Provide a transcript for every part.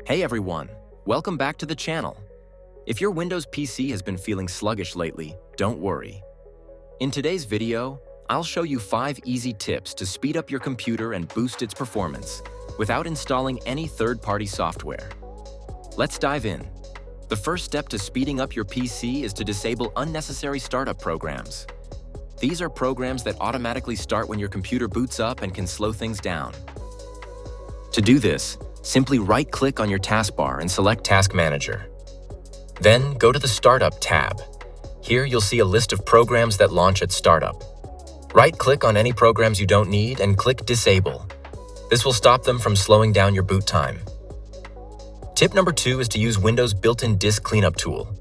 Hey everyone, welcome back to the channel. If your Windows PC has been feeling sluggish lately, don't worry. In today's video, I'll show you 5 easy tips to speed up your computer and boost its performance without installing any third-party software. Let's dive in. The first step to speeding up your PC is to disable unnecessary startup programs. These are programs that automatically start when your computer boots up and can slow things down. To do this, simply right-click on your taskbar and select Task Manager. Then go to the Startup tab. Here you'll see a list of programs that launch at startup. Right-click on any programs you don't need and click Disable. This will stop them from slowing down your boot time. Tip number 2 is to use Windows' built-in Disk Cleanup tool.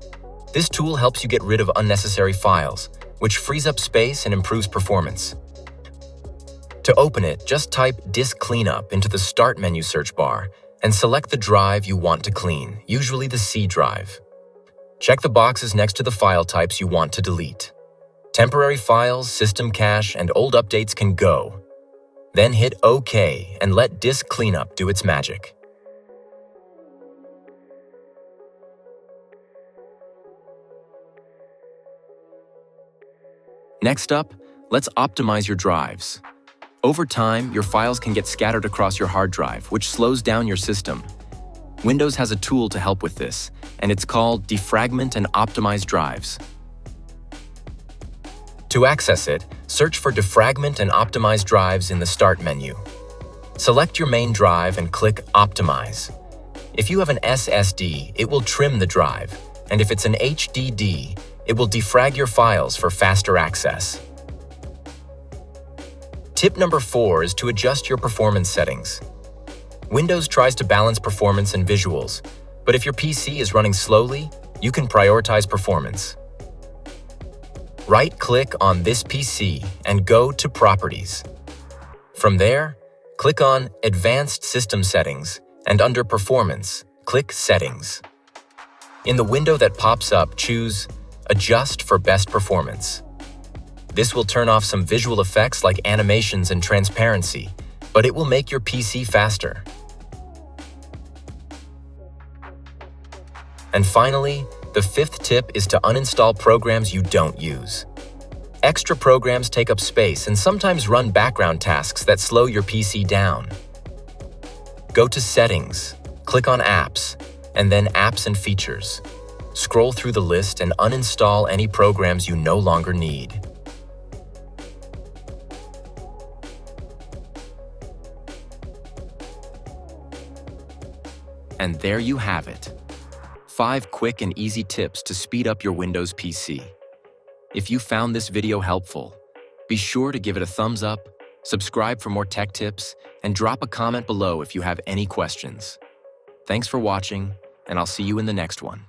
This tool helps you get rid of unnecessary files, which frees up space and improves performance. To open it, just type Disk Cleanup into the Start menu search bar and select the drive you want to clean, usually the C drive. Check the boxes next to the file types you want to delete. Temporary files, system cache, and old updates can go. Then hit OK and let Disk Cleanup do its magic. Next up, let's optimize your drives. Over time, your files can get scattered across your hard drive, which slows down your system. Windows has a tool to help with this, and it's called Defragment and Optimize Drives. To access it, search for Defragment and Optimize Drives in the Start menu. Select your main drive and click Optimize. If you have an SSD, it will trim the drive, and if it's an HDD, it will defrag your files for faster access. Tip number 4 is to adjust your performance settings. Windows tries to balance performance and visuals, but if your PC is running slowly, you can prioritize performance. Right-click on this PC and go to Properties. From there, click on Advanced System Settings and under Performance, click Settings. In the window that pops up, choose Adjust for Best Performance. This will turn off some visual effects like animations and transparency, but it will make your PC faster. And finally, the 5th tip is to uninstall programs you don't use. Extra programs take up space and sometimes run background tasks that slow your PC down. Go to Settings, click on Apps, and then Apps and Features. Scroll through the list and uninstall any programs you no longer need. And there you have it. 5 quick and easy tips to speed up your Windows PC. If you found this video helpful, be sure to give it a thumbs up, subscribe for more tech tips, and drop a comment below if you have any questions. Thanks for watching, and I'll see you in the next one.